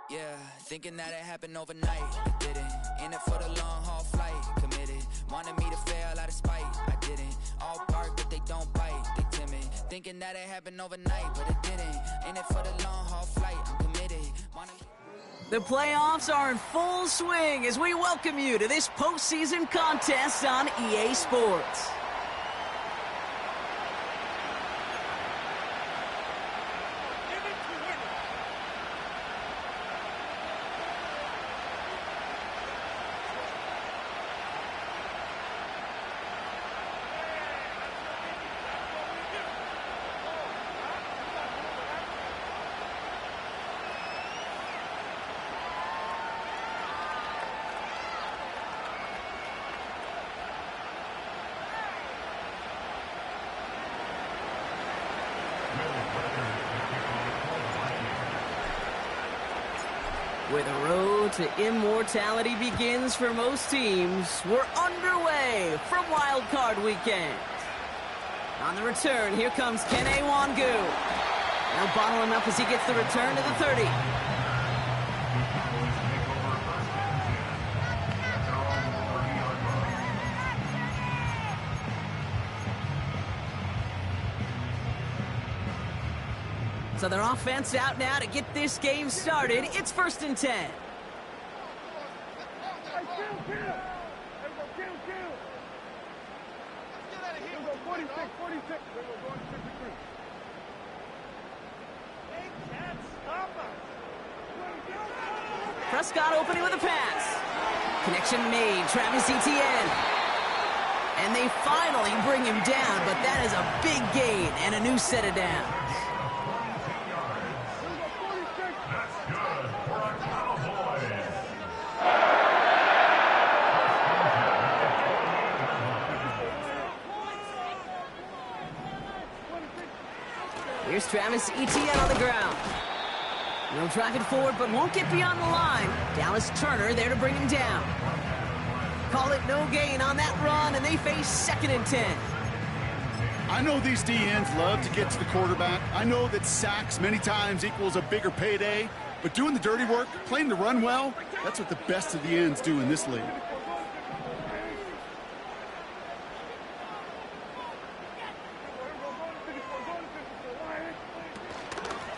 Yeah, thinking that it happened overnight. It didn't. In it for the long haul flight. Committed. Wanted me to fail out of spite. I didn't. All bark, but they don't bite. They timid. Thinking that it happened overnight, but it didn't. In it for the long haul flight. I'm committed. The playoffs are in full swing as we welcome you to this postseason contest on EA Sports. Where the road to immortality begins for most teams, we're underway from Wild Card Weekend. On the return, here comes Kene Nwangwu. Now bottling up as he gets the return to the 30. So their offense out now to get this game started. It's 1st and 10. Prescott opening with a pass. Connection made. Travis Etienne. And they finally bring him down, but that is a big gain and a new set of downs. Here's Travis Etienne on the ground. He'll drive it forward, but won't get beyond the line. Dallas Turner there to bring him down. Call it no gain on that run, and they face 2nd and 10. I know these DNs love to get to the quarterback. I know that sacks many times equals a bigger payday, but doing the dirty work, playing the run well, that's what the best of the ends do in this league.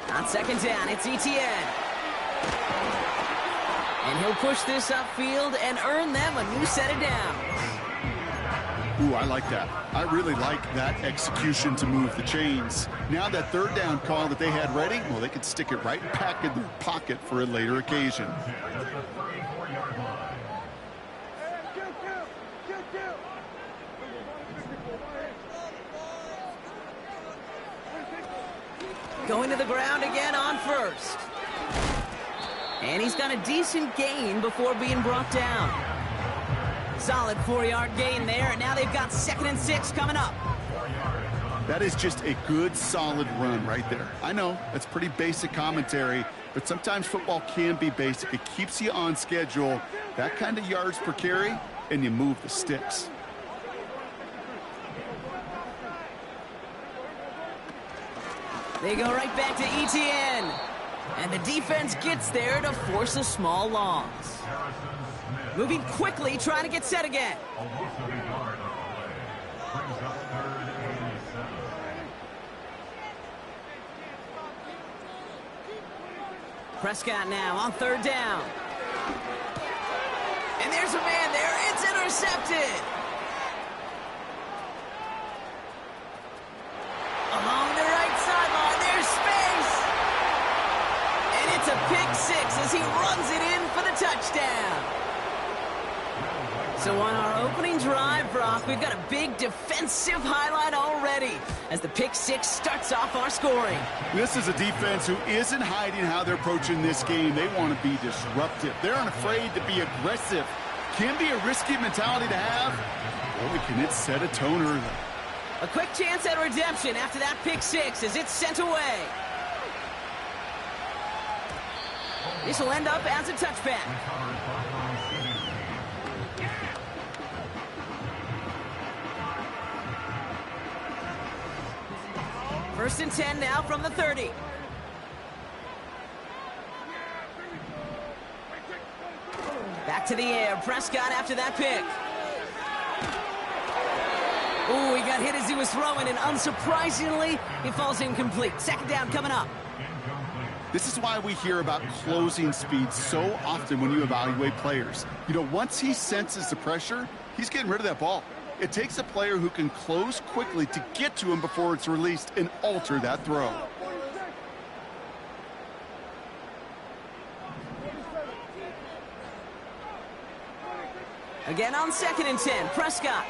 On 2nd down, it's Etienne. And he'll push this upfield and earn them a new set of downs. Ooh, I like that. I really like that execution to move the chains. Now that 3rd down call that they had ready, well, they could stick it right back in their pocket for a later occasion. Going to the ground again on 1st. And he's got a decent gain before being brought down. Solid 4-yard gain there, and now they've got 2nd and 6 coming up. That is just a good, solid run right there. I know, that's pretty basic commentary, but sometimes football can be basic. It keeps you on schedule, that kind of yards per carry, and you move the sticks. They go right back to Etienne. And the defense gets there to force a small loss. Moving quickly, trying to get set again. Prescott now on 3rd down. And there's a man there. It's intercepted. Along the right sideline, there's space. And it's a pick 6 as he runs it in for the touchdown. So on our opening drive, Brock, we've got a big defensive highlight already as the pick 6 starts off our scoring. This is a defense who isn't hiding how they're approaching this game. They want to be disruptive. They're unafraid to be aggressive. Can be a risky mentality to have. Boy, can it set a tone early. A quick chance at redemption after that pick 6 as it's sent away. This will end up as a touchback. First and 10 now from the 30. to the air. Prescott after that pick. Ooh, he got hit as he was throwing, and unsurprisingly, he falls incomplete. Second down coming up. This is why we hear about closing speed so often when you evaluate players. You know, once he senses the pressure, he's getting rid of that ball. It takes a player who can close quickly to get to him before it's released and alter that throw. Again on 2nd and 10, Prescott.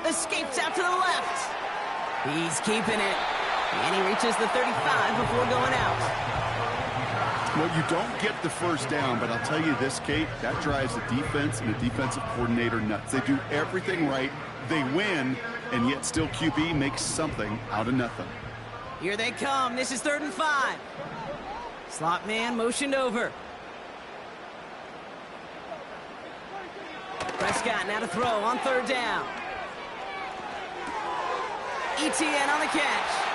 Escapes out to the left. He's keeping it. And he reaches the 35 before going out. Well, you don't get the first down, but I'll tell you this, Kate, that drives the defense and the defensive coordinator nuts. They do everything right, they win, and yet still QB makes something out of nothing. Here they come. This is 3rd and 5. Slot man motioned over. Prescott now to throw on 3rd down. Etienne on the catch.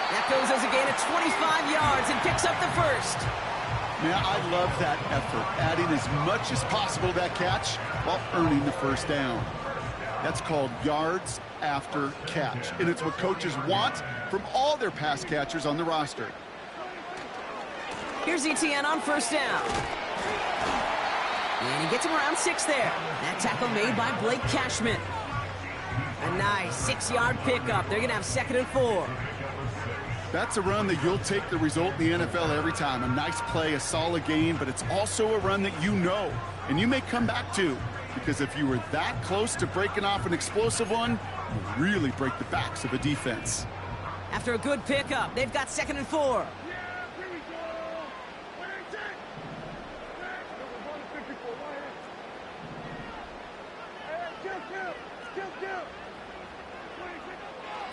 That goes as a gain of 25 yards and picks up the first. Man, I love that effort, adding as much as possible to that catch while earning the first down. That's called yards after catch, and it's what coaches want from all their pass catchers on the roster. Here's Etienne on 1st down. And he gets him around 6 there. That tackle made by Blake Cashman. A nice 6-yard pickup. They're going to have 2nd and 4. That's a run that you'll take the result in the NFL every time. A nice play, a solid game, but it's also a run that you know, and you may come back to, because if you were that close to breaking off an explosive one, you really break the backs of a defense. After a good pickup, they've got 2nd and 4.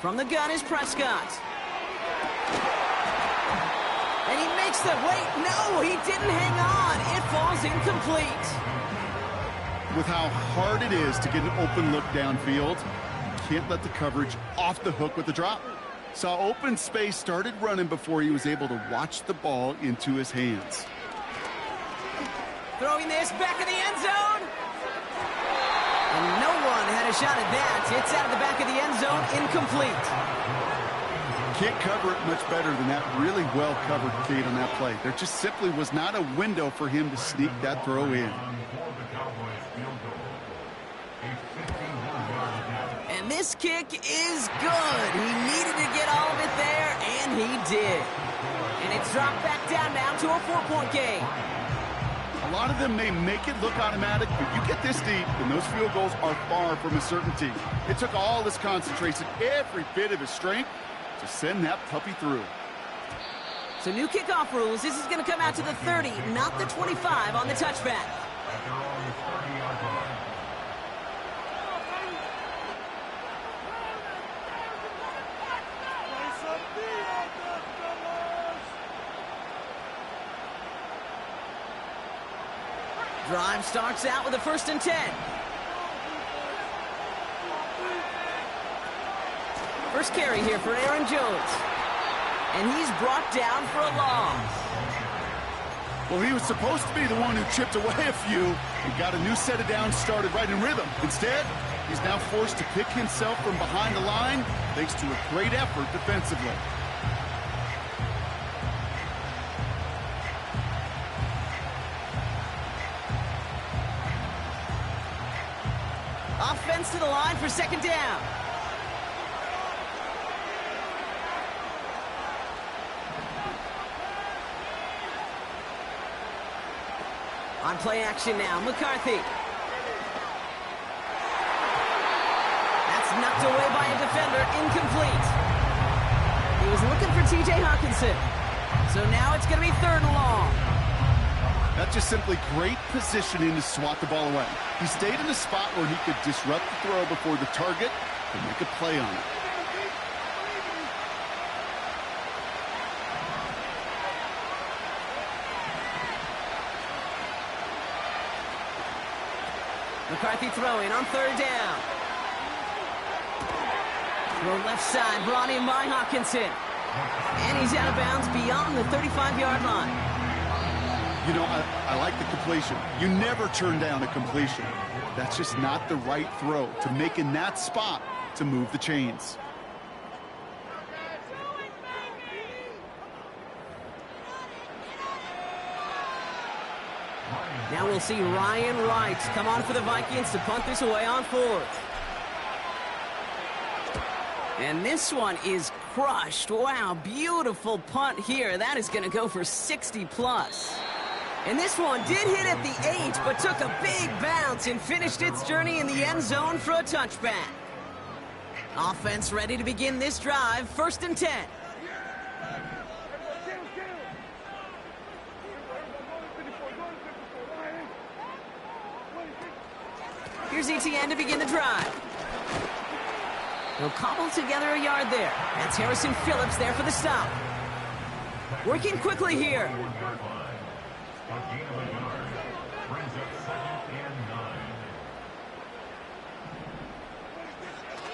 From the gun is Prescott. And he makes the, wait, no, he didn't hang on. It falls incomplete. With how hard it is to get an open look downfield, you can't let the coverage off the hook with the drop. Saw open space, started running before he was able to watch the ball into his hands. Throwing this back of the end zone. And no one had a shot at that. It's out of the back of the end zone, incomplete. Can't cover it much better than that. Really well covered, Kate, on that play. There just simply was not a window for him to sneak that throw in. And this kick is good. He needed to get all of it there, and he did. And it's dropped back down now to a 4-point game. A lot of them may make it look automatic, but you get this deep, and those field goals are far from a certainty. It took all his concentration, every bit of his strength, to send that puppy through. So new kickoff rules. This is going to come out to the 30, not the 25 on the touchback. Drive starts out with a 1st and 10. First carry here for Aaron Jones. And he's brought down for a loss. Well, he was supposed to be the one who chipped away a few and got a new set of downs started right in rhythm. Instead, he's now forced to pick himself from behind the line thanks to a great effort defensively. Offense to the line for 2nd down. On play action now, McCarthy. That's knocked away by a defender, incomplete. He was looking for T.J. Hawkinson. So now it's going to be 3rd and long. That's just simply great positioning to swat the ball away. He stayed in a spot where he could disrupt the throw before the target and make a play on it. McCarthy throwing on 3rd down. Throw left side, brought in by Hawkinson. And he's out of bounds beyond the 35-yard line. You know, I like the completion. You never turn down a completion. That's just not the right throw to make in that spot to move the chains. Now we'll see Ryan Wright come on for the Vikings to punt this away on 4th. And this one is crushed. Wow, beautiful punt here. That is going to go for 60 plus. And this one did hit at the 8, but took a big bounce and finished its journey in the end zone for a touchback. Offense ready to begin this drive, 1st and 10. Here's Etienne to begin the drive. He'll cobble together a yard there. That's Harrison Phillips there for the stop. Working quickly here.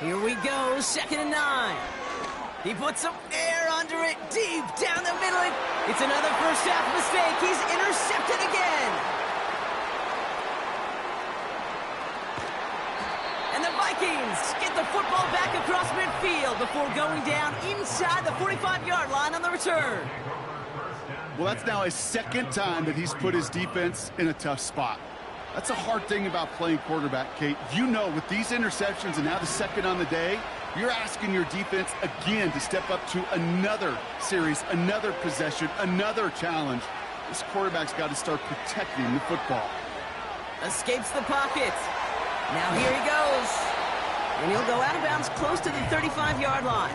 Here we go, 2nd and 9. He puts some air under it, deep down the middle. It's another first half mistake. He's intercepted again. And the Vikings get the football back across midfield before going down inside the 45-yard line on the return. Well, that's now his 2nd time that he's put his defense in a tough spot. That's a hard thing about playing quarterback, Kate. You know, with these interceptions and now the 2nd on the day, you're asking your defense again to step up to another series, another possession, another challenge. This quarterback's got to start protecting the football. Escapes the pocket. Now here he goes. And he'll go out of bounds close to the 35-yard line.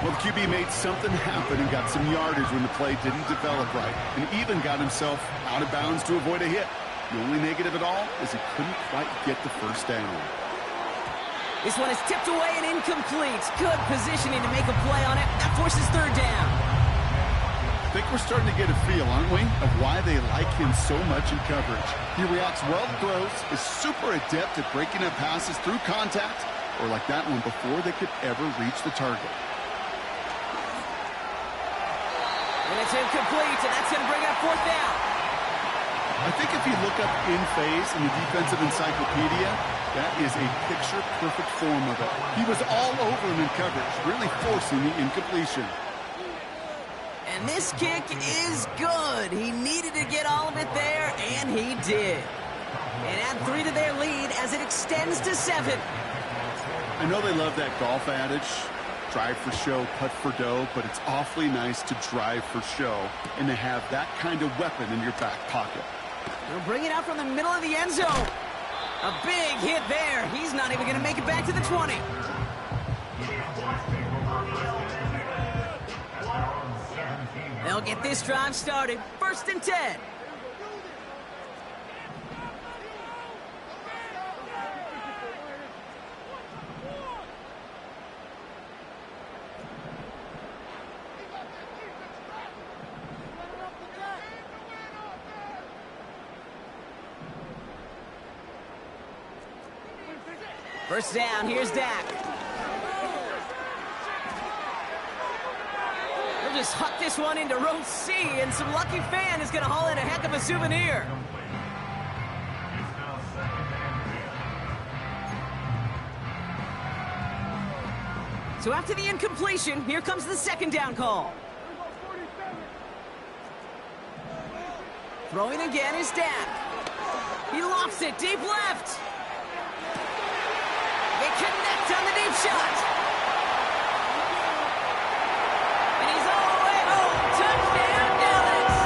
Well, the QB made something happen and got some yardage when the play didn't develop right, and even got himself out of bounds to avoid a hit. The only negative at all is he couldn't quite get the first down. This one is tipped away and incomplete. Good positioning to make a play on it. That forces 3rd down. I think we're starting to get a feel, aren't we, of why they like him so much in coverage. He reacts well to throws, is super adept at breaking up passes through contact, or like that one before they could ever reach the target. And it's incomplete, and that's going to bring up 4th down. I think if you look up in phase in the defensive encyclopedia, that is a picture-perfect form of it. He was all over him in coverage, really forcing the incompletion. And this kick is good. He needed to get all of it there, and he did. And add 3 to their lead as it extends to 7. I know they love that golf adage, drive for show, putt for dough, but it's awfully nice to drive for show and to have that kind of weapon in your back pocket. They'll bring it out from the middle of the end zone. A big hit there. He's not even going to make it back to the 20. They'll get this drive started. 1st and 10. First down, here's Dak. They'll just huck this one into row C, and some lucky fan is going to haul in a heck of a souvenir. So after the incompletion, here comes the 2nd down call. Throwing again is Dak. He lofts it deep left. They connect on the deep shot. And he's all the way home. Touchdown, Dallas.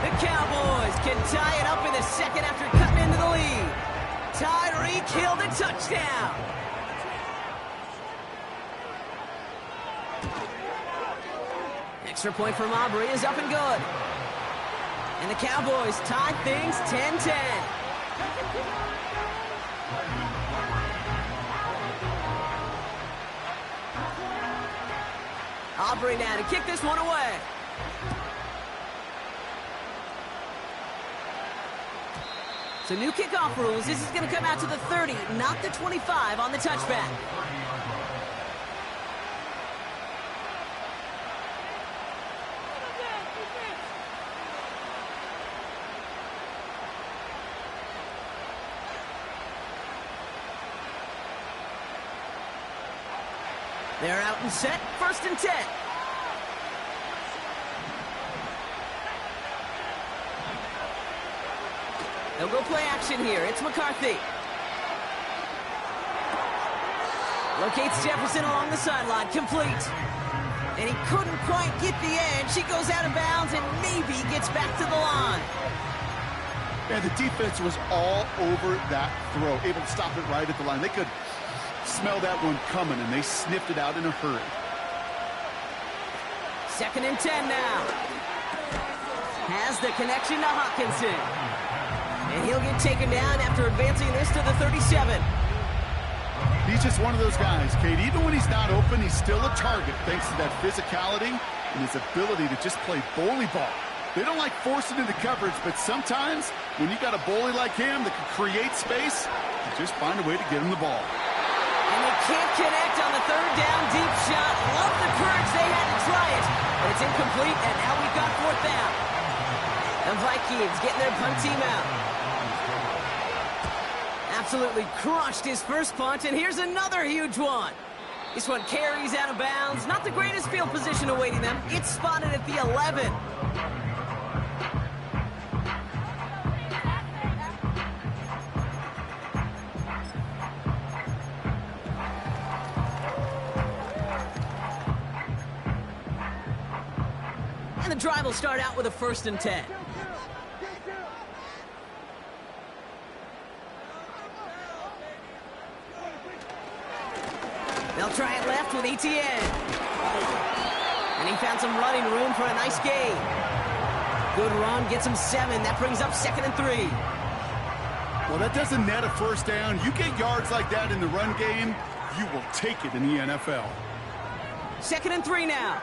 The Cowboys can tie it up in the 2nd after cutting into the lead. Tyreek Hill the touchdown. Extra point from Aubrey is up and good. And the Cowboys tie things 10-10. Aubrey now to kick this one away. So new kickoff rules. This is going to come out to the 30, not the 25 on the touchback. They're out and set, 1st and 10. They'll go play action here. It's McCarthy. Locates Jefferson along the sideline, complete. And he couldn't quite get the edge. He goes out of bounds and maybe gets back to the line. And the defense was all over that throw, able to stop it right at the line. They could smell that one coming, and they sniffed it out in a hurry. 2nd and 10 now. Has the connection to Hockenson. And he'll get taken down after advancing this to the 37. He's just one of those guys, Kate. Even when he's not open, he's still a target thanks to that physicality and his ability to just play bully ball. They don't like forcing into coverage, but sometimes when you got a bully like him that can create space, you just find a way to get him the ball. And they can't connect on the 3rd down deep shot. Love the courage they had to try it, but it's incomplete, and now we've got 4th down. The Vikings getting their punt team out. Absolutely crushed his first punt, and here's another huge one. This one carries out of bounds. Not the greatest field position awaiting them. It's spotted at the 11. And the drive will start out with a 1st and 10. They'll try it left with Etienne. And he found some running room for a nice gain. Good run, gets him 7. That brings up 2nd and 3. Well, that doesn't net a 1st down. You get yards like that in the run game, you will take it in the NFL. 2nd and 3 now.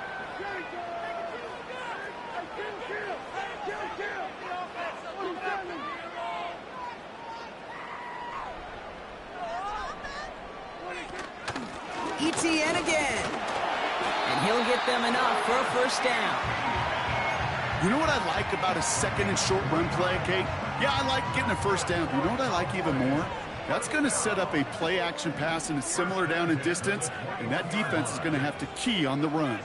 Etienne again. And he'll get them enough for a 1st down. You know what I like about a 2nd and short run play, Kate? Yeah, I like getting a 1st down. But you know what I like even more? That's going to set up a play-action pass in a similar down and distance, and that defense is going to have to key on the run.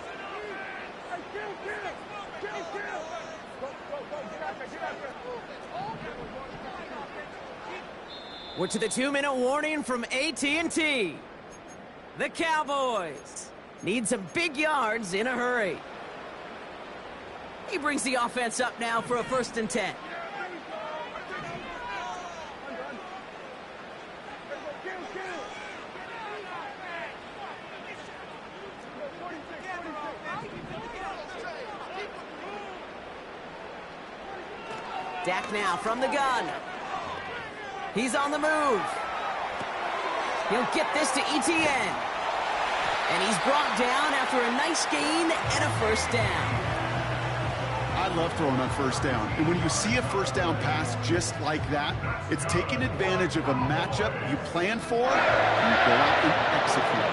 We're to the 2-minute warning from AT&T. The Cowboys need some big yards in a hurry. He brings the offense up now for a 1st and 10. Dak now from the gun. He's on the move. He'll get this to Etienne. And he's brought down after a nice gain and a 1st down. I love throwing on 1st down. And when you see a 1st down pass just like that, it's taking advantage of a matchup you plan for, and you go out and execute.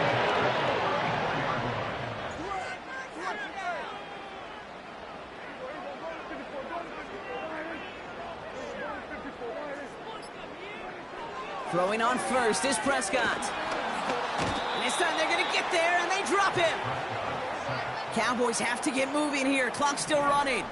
Throwing on 1st is Prescott. And this time they're going to get there, and they drop him. Cowboys have to get moving here. Clock's still running.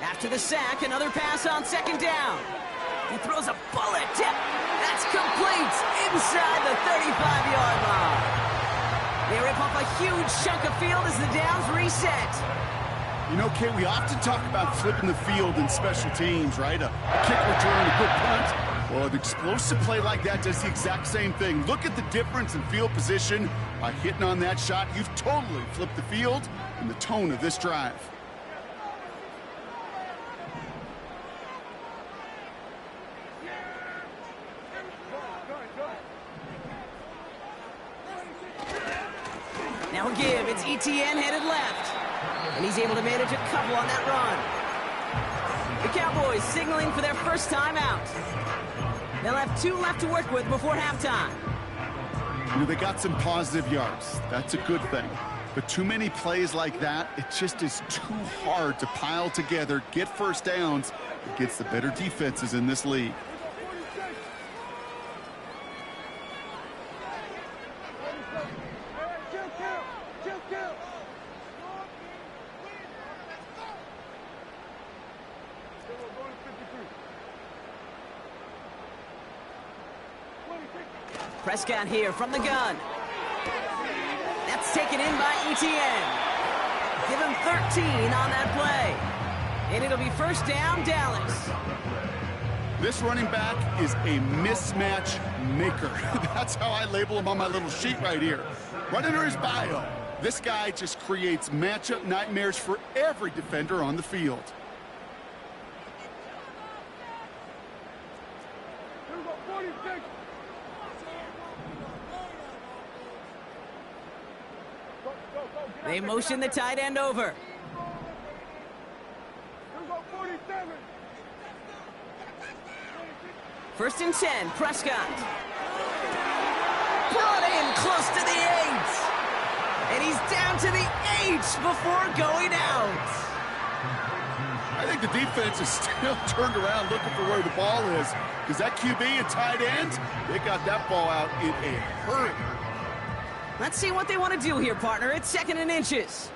After the sack, another pass on 2nd down. He throws a bullet tip. That's complete inside the 35-yard line. They rip off a huge chunk of field as the downs reset. You know, Kate, we often talk about flipping the field in special teams, right? A kick return, a good punt. Well, an explosive play like that does the exact same thing. Look at the difference in field position. By hitting on that shot, you've totally flipped the field and the tone of this drive. Now a give. It's Etienne headed left. And he's able to manage a couple on that run. The Cowboys signaling for their first time out. They'll have 2 left to work with before halftime. You know, they got some positive yards. That's a good thing. But too many plays like that, it just is too hard to pile together, get first downs against the better defenses in this league. Prescott here from the gun. That's taken in by Etienne. Give him 13 on that play. And it'll be first down, Dallas. This running back is a mismatch maker. That's how I label him on my little sheet right here. Right under his bio, this guy just creates matchup nightmares for every defender on the field. They motion the tight end over. First and 10, Prescott. Brought in close to the 8. And he's down to the 8 before going out. I think the defense is still turned around looking for where the ball is, because that QB and tight end, they got that ball out in a hurry. Let's see what they want to do here, partner. It's 2nd and inches.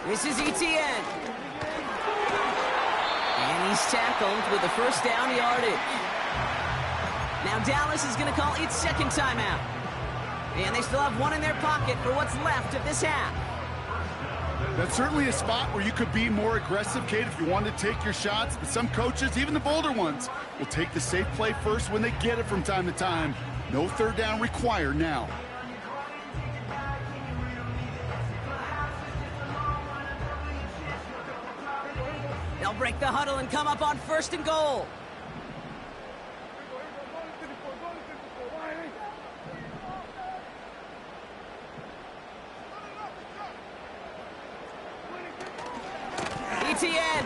This is Etienne. And he's tackled with the first down yardage. Now Dallas is going to call its 2nd timeout. And they still have 1 in their pocket for what's left of this half. That's certainly a spot where you could be more aggressive, Kate, if you want to take your shots. But some coaches, even the bolder ones, will take the safe play first when they get it from time to time. No third down required now. They'll break the huddle and come up on 1st and goal. Etienne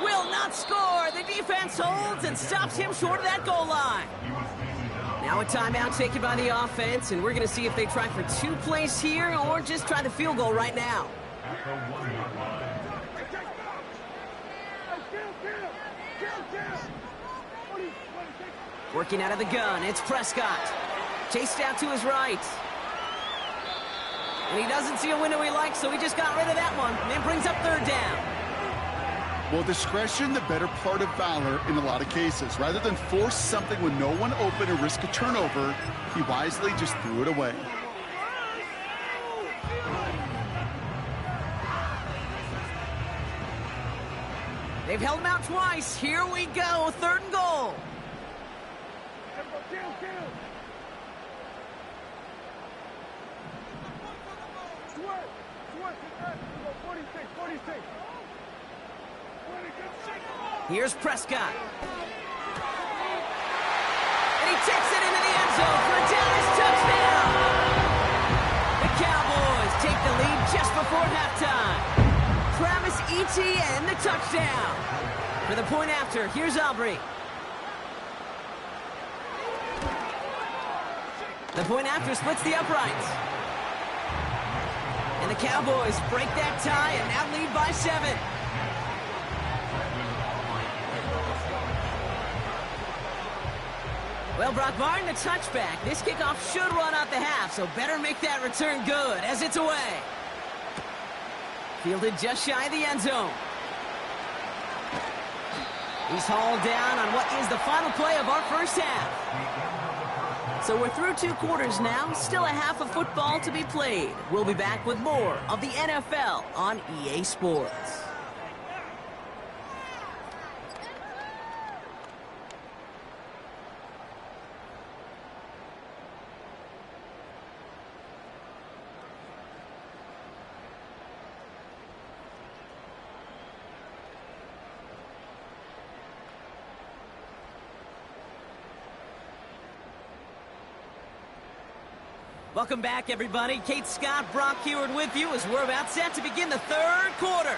will not score. The defense holds and stops him short of that goal line. Now a timeout taken by the offense, and we're going to see if they try for 2 plays here or just try the field goal right now. Working out of the gun, it's Prescott. Chased out to his right. And he doesn't see a window he likes, so he just got rid of that one. And brings up 3rd down. Well, discretion, the better part of valor in a lot of cases. Rather than force something with no one open and risk a turnover, he wisely just threw it away. They've held him out twice. Here we go, 3rd and goal. Here's Prescott. And he takes it into the end zone for a Dallas touchdown. The Cowboys take the lead just before halftime. Travis Etienne, the touchdown. For the point after, here's Aubrey. The point after splits the uprights. And the Cowboys break that tie and now lead by 7. Well, Brock Martin, the touchback. This kickoff should run out the half, so better make that return good as it's away. Fielded just shy of the end zone. He's hauled down on what is the final play of our first half. So we're through 2 quarters now, still a half of football to be played. We'll be back with more of the NFL on EA Sports. Welcome back, everybody. Kate Scott, Brock Huard with you as we're about set to begin the third quarter.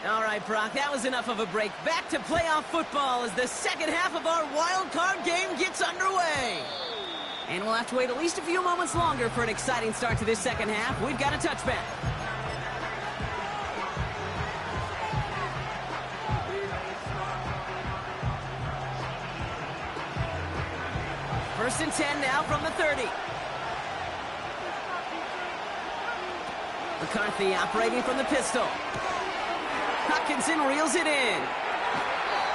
All right, Brock, that was enough of a break. Back to playoff football as the second half of our wild card game gets underway. And we'll have to wait at least a few moments longer for an exciting start to this second half. We've got a touchback. First and 10 now from the 30. McCarthy operating from the pistol. Hutchinson reels it in.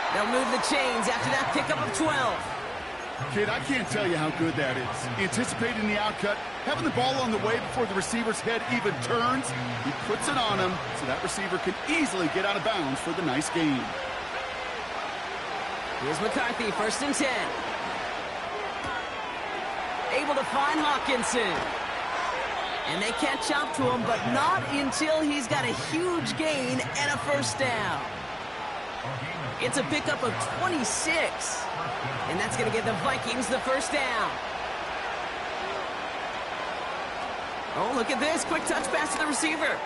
They'll move the chains after that pickup of 12. Kid, I can't tell you how good that is. Anticipating the outcut, having the ball on the way before the receiver's head even turns. He puts it on him so that receiver can easily get out of bounds for the nice gain. Here's McCarthy, first and 10. Able to find Hawkinson. And they catch up to him, but not until he's got a huge gain and a first down. It's a pickup of 26. And that's going to give the Vikings the first down. Oh, look at this. Quick touch pass to the receiver.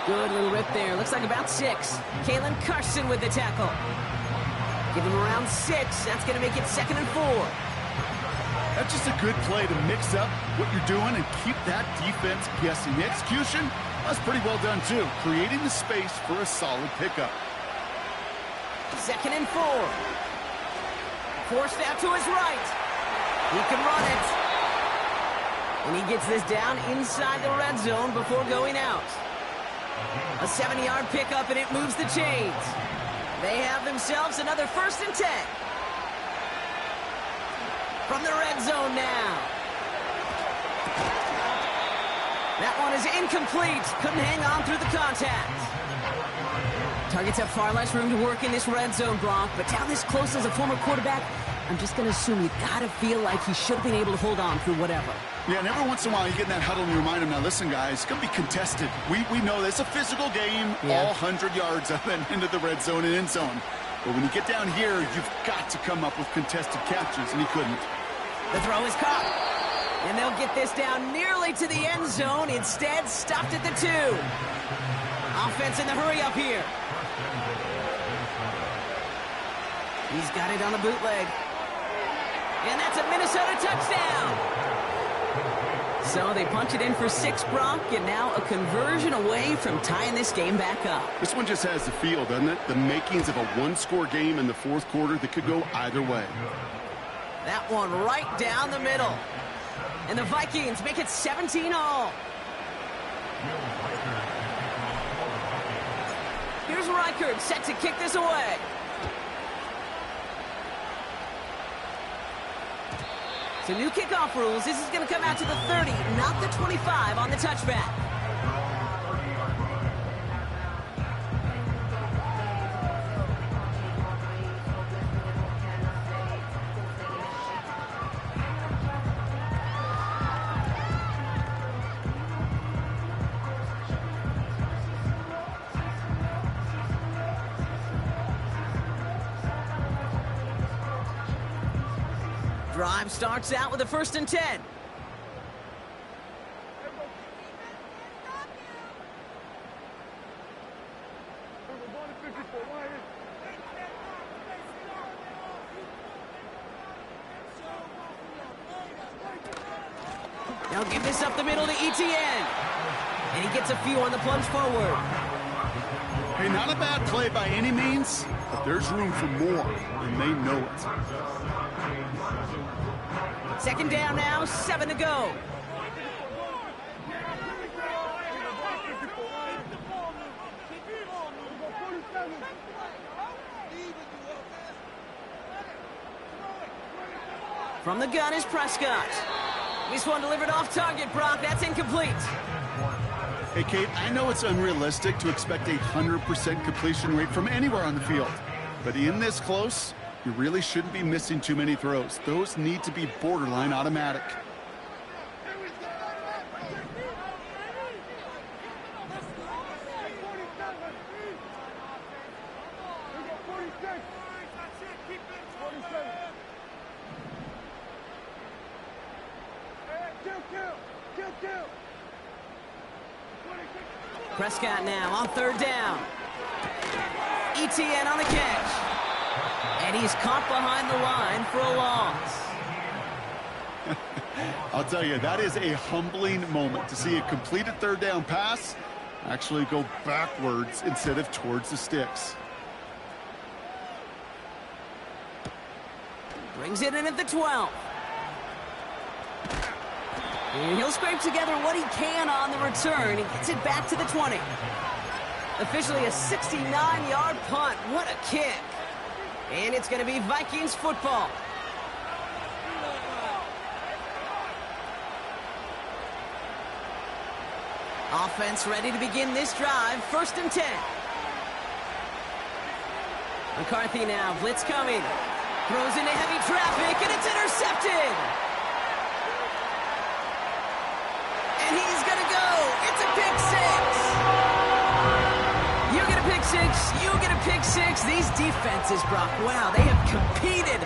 Good little rip there. Looks like about 6. Kalen Carson with the tackle. Give him around 6. That's going to make it 2nd and 4. That's just a good play to mix up what you're doing and keep that defense guessing. The execution, that's pretty well done too, creating the space for a solid pickup. 2nd and 4. Forced out to his right. He can run it. And he gets this down inside the red zone before going out. A 70-yard pickup, and it moves the chains. They have themselves another 1st and 10. From the red zone now. That one is incomplete. Couldn't hang on through the contact. Targets have far less room to work in this red zone, Brock, but down this close as a former quarterback, I'm just going to assume you got to feel like he should have been able to hold on through whatever. Yeah, and every once in a while you get in that huddle and you remind him, now listen, guys, it's going to be contested. We know this. It's a physical game, all 100 yards up and into the red zone and end zone. But when you get down here, you've got to come up with contested catches, and he couldn't. The throw is caught. And they'll get this down nearly to the end zone. Instead, stopped at the 2. Offense in the hurry up here. He's got it on the bootleg. And that's a Minnesota touchdown. So they punch it in for 6, Brock, and now a conversion away from tying this game back up. This one just has the feel, doesn't it? The makings of a one-score game in the 4th quarter that could go either way. That one right down the middle. And the Vikings make it 17-all. Here's Reichert set to kick this away. So new kickoff rules. This is going to come out to the 30, not the 25 on the touchback. Drive starts out with a 1st and 10. They'll give this up the middle to Etienne. And he gets a few on the plunge forward. Hey, not a bad play by any means, but there's room for more, and they know it. 2nd down now, 7 to go. From the gun is Prescott. This one delivered off target, Brock. That's incomplete. Hey, Kate, I know it's unrealistic to expect a 100% completion rate from anywhere on the field. But in this close, you really shouldn't be missing too many throws. Those need to be borderline automatic. Prescott now on third down. Etienne on the catch. And he's caught behind the line for a loss. I'll tell you, that is a humbling moment to see a completed third down pass actually go backwards instead of towards the sticks. Brings it in at the 12. And he'll scrape together what he can on the return. He gets it back to the 20. Officially a 69-yard punt. What a kick. And it's going to be Vikings football. Offense ready to begin this drive. 1st and 10. McCarthy now. Blitz coming. Throws into heavy traffic, and it's intercepted. And he's going to go. It's a pick six. You get a pick six. You get a pick six. These defenses, Brock, wow, they have competed.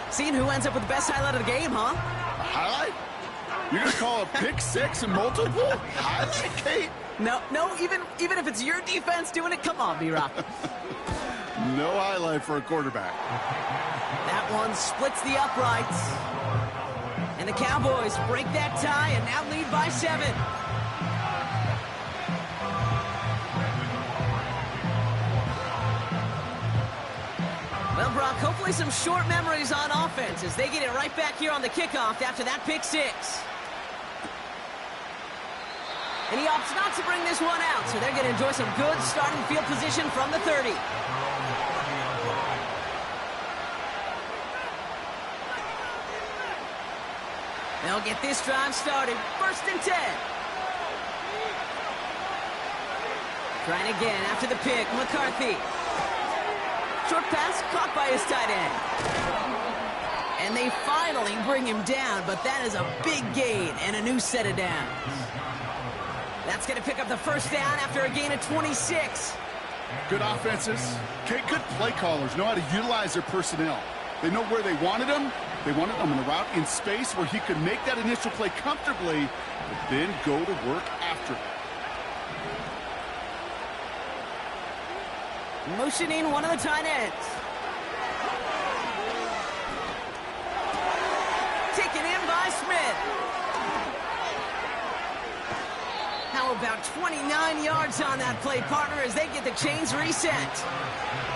Seeing who ends up with the best highlight of the game, huh? A highlight? You're going to call a pick six and multiple? Highlight, Kate? No, even if it's your defense doing it, come on, B-Rock. No highlight for a quarterback. That one splits the uprights. And the Cowboys break that tie and now lead by 7. Well, Brock, hopefully some short memories on offense as they get it right back here on the kickoff after that pick six. And he opts not to bring this one out, so they're going to enjoy some good starting field position from the 30. They'll get this drive started. 1st and 10. Trying again after the pick. McCarthy. Short pass caught by his tight end. And they finally bring him down, but that is a big gain and a new set of downs. That's going to pick up the 1st down after a gain of 26. Good offenses. Okay, good play callers know how to utilize their personnel. They know where they wanted him. They wanted him on a route in space where he could make that initial play comfortably, but then go to work after it. Motioning one of the tight ends. Taken in by Smith. How about 29 yards on that play, partner, as they get the chains reset?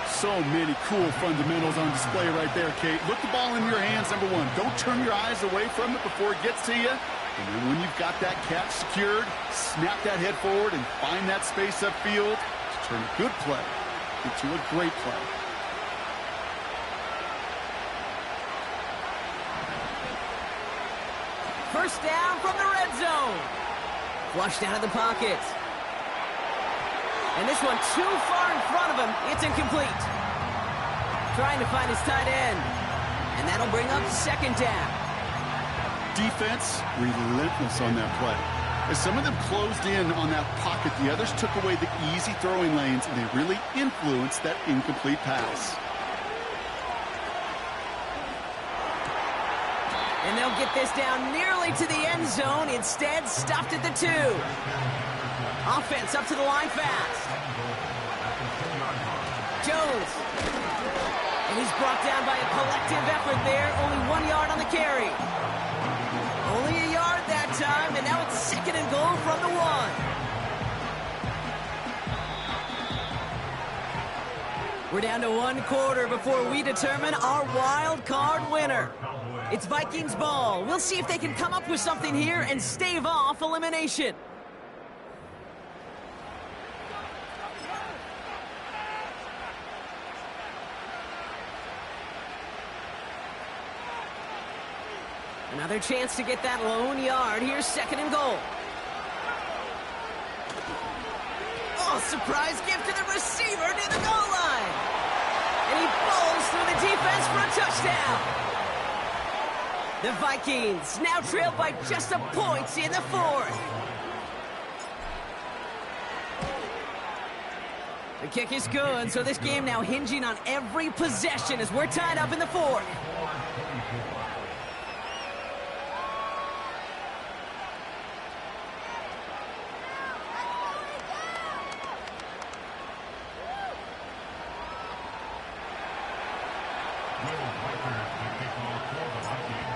So many cool fundamentals on display right there, Kate. Look the ball in your hands, number one. Don't turn your eyes away from it before it gets to you. And then when you've got that catch secured, snap that head forward and find that space upfield to turn a good play into a great play. First down from the red zone. Flushed out of the pocket. And this one too far in front of him. It's incomplete. Trying to find his tight end. And that'll bring up 2nd down. Defense relentless on that play. As some of them closed in on that pocket, the others took away the easy throwing lanes, and they really influenced that incomplete pass. And they'll get this down nearly to the end zone. Instead, stopped at the 2. Offense up to the line fast. Jones. And he's brought down by a collective effort there. Only 1 yard on the carry. Only a yard that time, and now it's 2nd and goal from the 1. We're down to 1 quarter before we determine our wild card winner. It's Vikings ball. We'll see if they can come up with something here and stave off elimination. Another chance to get that lone yard. Here's 2nd and goal. Oh, surprise gift to the receiver near the goal line. And he bowls through the defense for a touchdown. The Vikings now trail by just a point in the fourth. The kick is good, so this game now hinging on every possession as we're tied up in the fourth.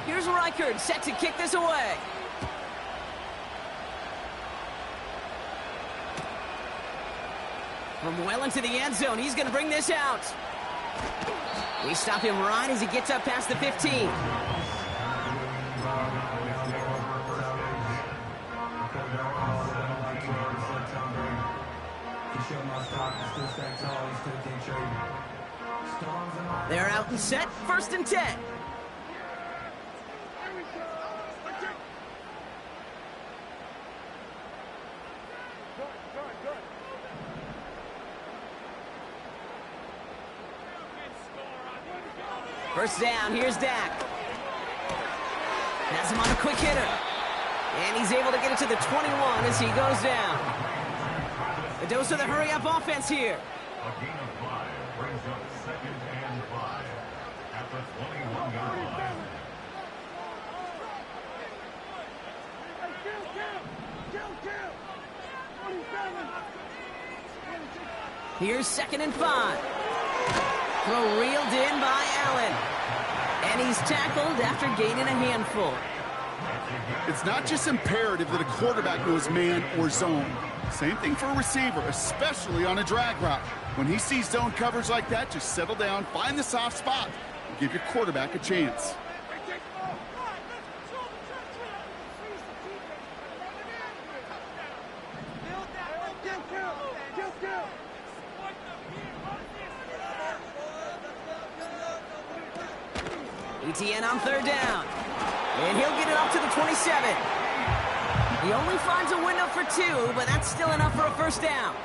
Here's Reichard set to kick this away. From well into the end zone, he's going to bring this out. We stop him right as he gets up past the 15. They're out and set, 1st and 10. First down, here's Dak. Has him on a quick hitter. And he's able to get it to the 21 as he goes down. A dose of the hurry-up offense here. A gain of 5 brings up 2nd and 5 at the 21-yard line. Here's 2nd and 5. Throw reeled in by Allen. And he's tackled after gaining a handful. It's not just imperative that a quarterback knows man or zone. Same thing for a receiver, especially on a drag route. When he sees zone coverage like that, just settle down, find the soft spot, and give your quarterback a chance. ETN on 3rd down. And he'll get it up to the 27. He only finds a window for 2, but that's still enough for a 1st down.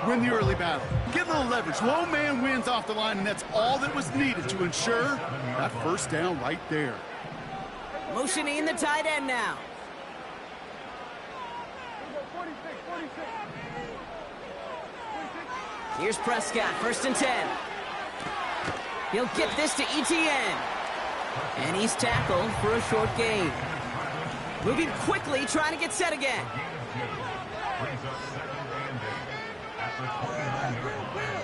Win the early battle. Get a little leverage. Low man wins off the line, and that's all that was needed to ensure that 1st down right there. Motioning the tight end now. Here's Prescott, 1st and 10. He'll get this to ETN. And he's tackled for a short gain. Moving quickly, trying to get set again. Brings up 2nd and 8 at the 29-yard line.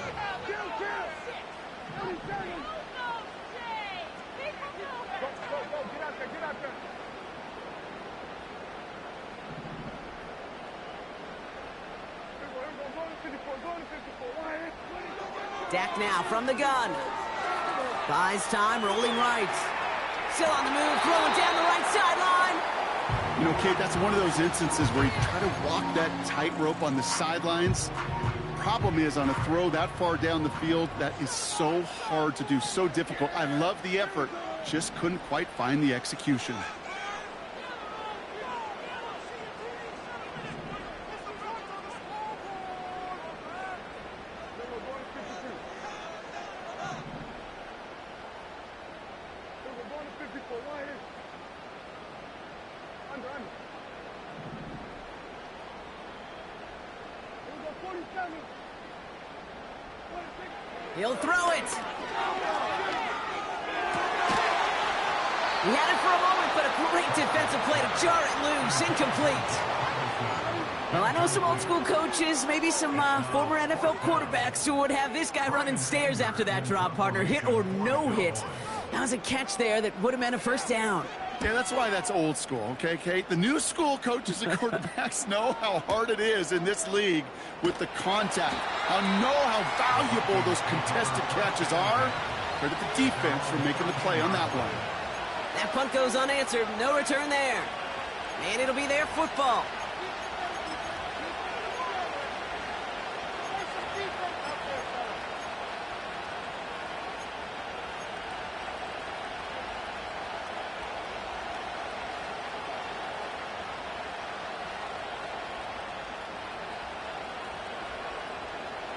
Dak now from the gun. Buys time, rolling right. Still on the move, throwing down the right sideline. You know, Kate, that's one of those instances where you try to walk that tightrope on the sidelines. Problem is, on a throw that far down the field, that is so hard to do, so difficult. I love the effort, just couldn't quite find the execution. He'll throw it. He had it for a moment, but a great defensive play to jar it loose. Incomplete. Well, I know some old school coaches, maybe some former NFL quarterbacks who would have this guy running stairs after that drop, partner. Hit or no hit. That was a catch there that would have meant a 1st down. Yeah, that's why that's old school, okay, Kate? The new school coaches and quarterbacks know how hard it is in this league with the contact. Know how valuable those contested catches are. Credit the defense for making the play on that one. That punt goes unanswered. No return there. And it'll be their football.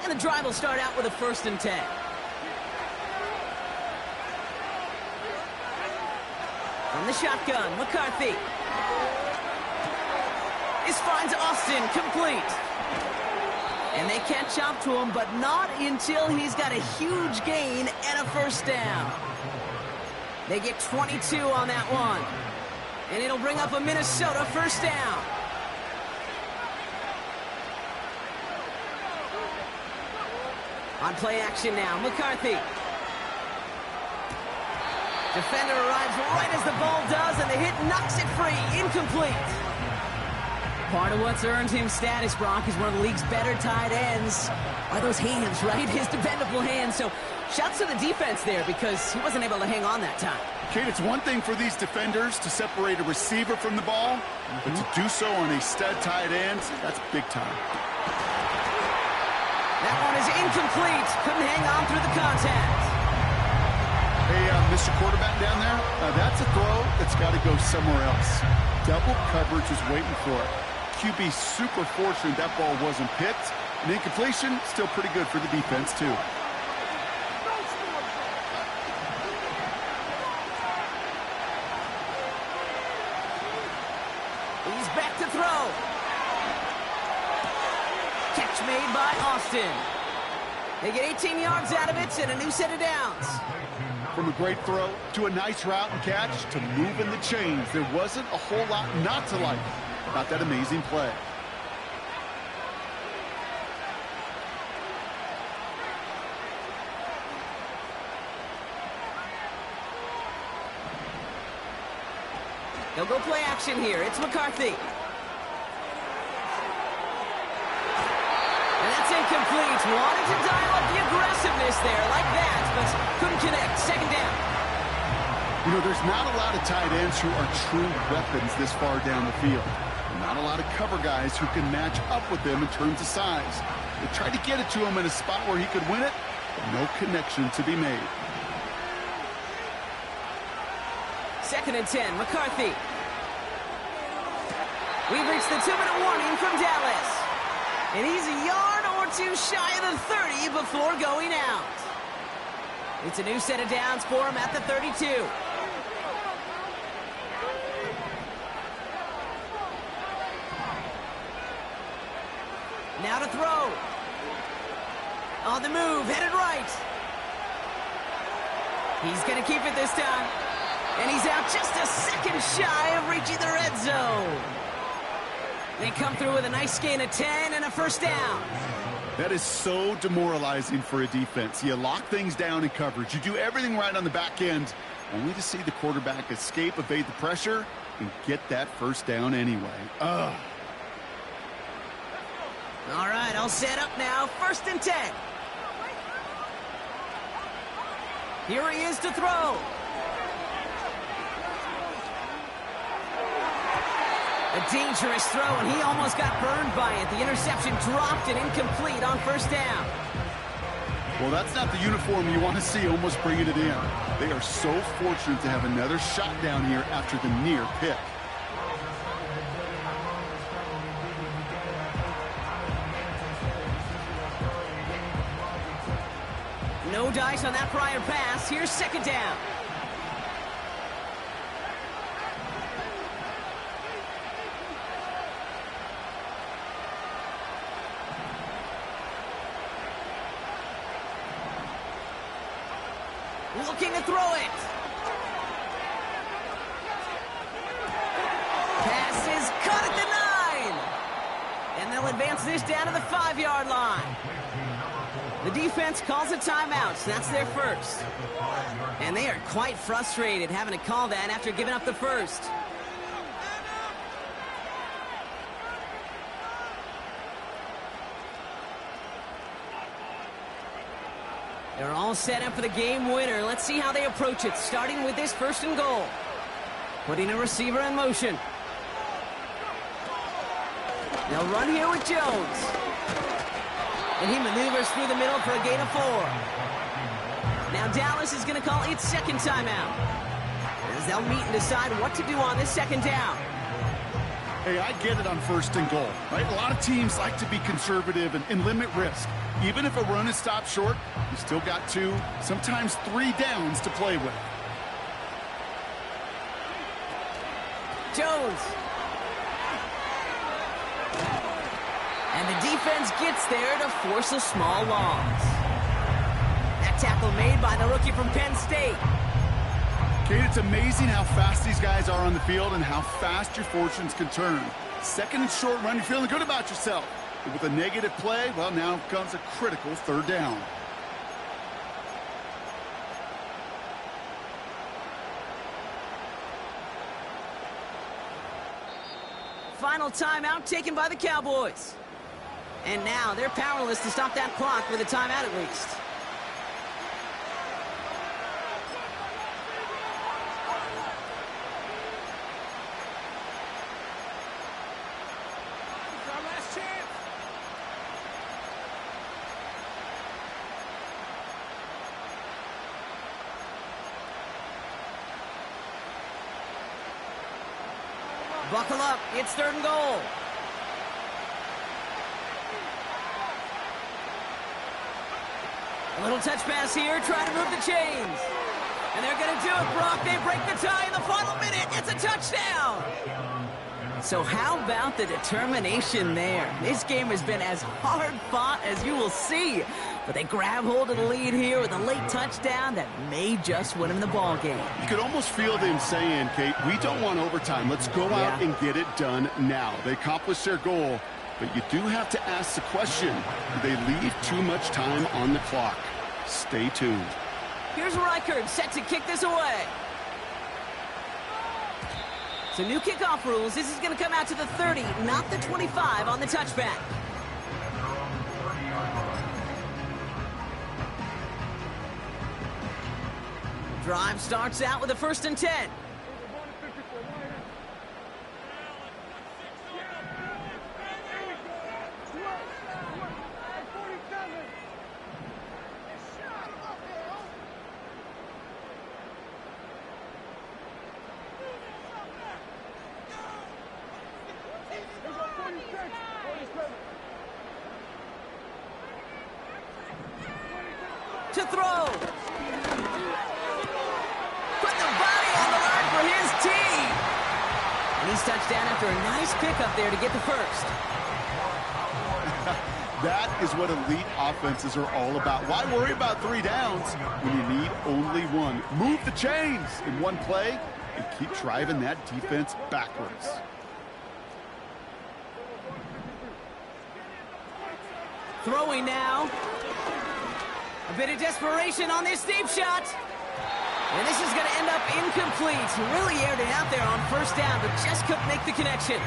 And the drive will start out with a 1st and 10. From the shotgun, McCarthy. This finds Austin complete. And they catch up to him, but not until he's got a huge gain and a first down. They get 22 on that one. And it'll bring up a Minnesota first down. On play action now, McCarthy. Defender arrives right as the ball does, and the hit knocks it free. Incomplete. Part of what's earned him status, Brock, is one of the league's better tight ends. Are those hands, right? His dependable hands. So shouts to the defense there because he wasn't able to hang on that time. Kate, it's one thing for these defenders to separate a receiver from the ball, but to do so on a stud tight end, that's big time. That one is incomplete. Couldn't hang on through the contact. Hey, Mr. Quarterback down there, that's a throw that's got to go somewhere else. Double coverage is waiting for it. QB super fortunate that ball wasn't picked. An incompletion, still pretty good for the defense, too. He's back to throw. Catch made by Austin. They get 18 yards out of it and a new set of downs. From a great throw to a nice route and catch to moving the chains, there wasn't a whole lot not to like about that amazing play. They'll go play action here. It's McCarthy. And that's incomplete. Wanted to dial up the aggressiveness there like that, but couldn't connect. Second down. You know, there's not a lot of tight ends who are true weapons this far down the field. Not a lot of cover guys who can match up with them in terms of size. They tried to get it to him in a spot where he could win it, but no connection to be made. Second and 10, McCarthy. We've reached the 2-minute warning from Dallas. And he's a yard or two shy of the 30 before going out. It's a new set of downs for him at the 32. Now to throw. On the move, headed right. He's going to keep it this time. And he's out just a second shy of reaching the red zone. They come through with a nice gain of 10 and a first down. That is so demoralizing for a defense. You lock things down in coverage. You do everything right on the back end, only to see the quarterback escape, evade the pressure, and get that first down anyway. Ugh. All right, all set up now. First and 10. Here he is to throw. A dangerous throw, and he almost got burned by it. The interception dropped and incomplete on first down. Well, that's not the uniform you want to see almost bringing it in. They are so fortunate to have another shot down here after the near pick. No dice on that prior pass. Here's second down. Looking to throw it. Pass is cut at the 9. And they'll advance this down to the 5-yard line. The defense calls a timeout, so that's their first. And they are quite frustrated having to call that after giving up the first. They're all set up for the game winner. Let's see how they approach it, starting with this first and goal. Putting a receiver in motion. They'll run here with Jones. And he maneuvers through the middle for a gain of 4. Now Dallas is going to call its second timeout, as they'll meet and decide what to do on this second down. Hey, I get it on first and goal, right? A lot of teams like to be conservative and limit risk. Even if a run is stopped short, you still got 2, sometimes 3 downs to play with. Jones. And the defense gets there to force a small loss. That tackle made by the rookie from Penn State. Kate, it's amazing how fast these guys are on the field and how fast your fortunes can turn. Second and short run, you're feeling good about yourself. But with a negative play, well, now comes a critical third down. Final timeout taken by the Cowboys. And now they're powerless to stop that clock with a timeout at least. Buckle up, it's third and goal. A little touch pass here, trying to move the chains. And they're going to do it, Brock. They break the tie in the final minute. It's a touchdown. So how about the determination there? This game has been as hard fought as you will see. But they grab hold of the lead here with a late touchdown that may just win them the ball game. You could almost feel them saying, Kate, we don't want overtime. Let's go out and get it done now. They accomplished their goal, but you do have to ask the question, do they leave too much time on the clock? Stay tuned. Here's Reichard set to kick this away. So new kickoff rules. This is going to come out to the 30, not the 25 on the touchback. Drive starts out with a 1st and 10. To throw. Put the body on the line for his team. And he's touched down after a nice pickup there to get the first. That is what elite offenses are all about. Why worry about 3 downs when you need only one? Move the chains in one play and keep driving that defense backwards. Throwing now. A bit of desperation on this deep shot. And this is going to end up incomplete. He really aired it out there on 1st down, but just couldn't make the connection.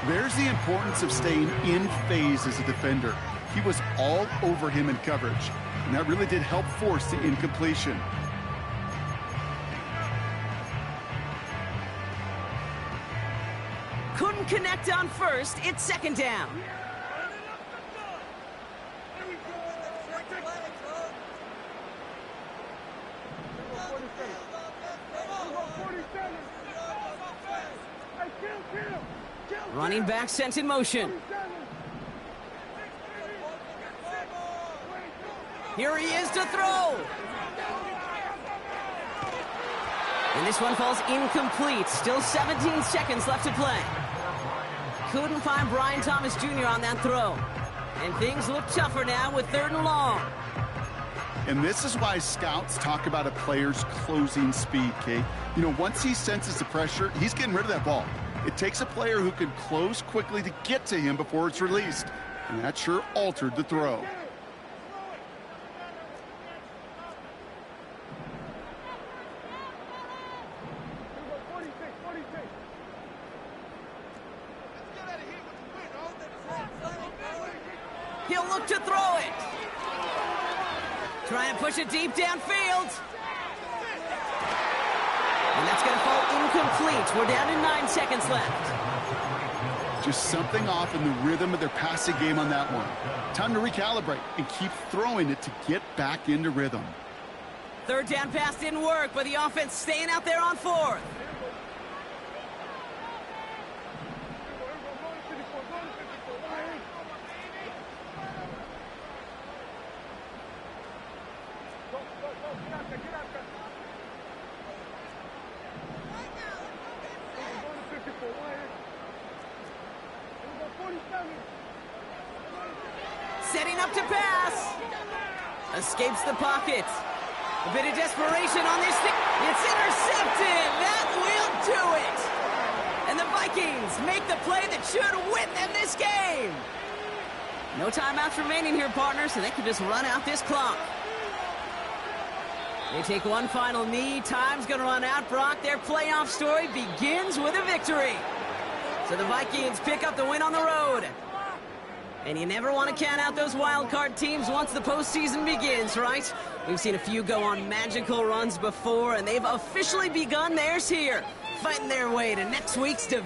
There's the importance of staying in phase as a defender. He was all over him in coverage, and that really did help force the incompletion. Couldn't connect on 1st. It's 2nd down. Running back sent in motion. Here he is to throw. And this one falls incomplete. Still 17 seconds left to play. Couldn't find Brian Thomas Jr. on that throw. And things look tougher now with 3rd and long. And this is why scouts talk about a player's closing speed, Kate. You know, once he senses the pressure, he's getting rid of that ball. It takes a player who can close quickly to get to him before it's released. And that sure altered the throw. He'll look to throw it. Trying to push it deep downfield. And that's going to fall incomplete. We're down to 9 seconds left. Just something off in the rhythm of their passing game on that one. Time to recalibrate and keep throwing it to get back into rhythm. 3rd down pass didn't work, but the offense staying out there on 4th. Setting up to pass. Escapes the pocket. A bit of desperation on this thing. It's intercepted. That will do it. And the Vikings make the play that should win them this game. No timeouts remaining here, partners, so they can just run out this clock. They take one final knee. Time's going to run out, Brock. Their playoff story begins with a victory. So the Vikings pick up the win on the road. And you never want to count out those wild card teams once the postseason begins, right? We've seen a few go on magical runs before, and they've officially begun theirs here, fighting their way to next week's division.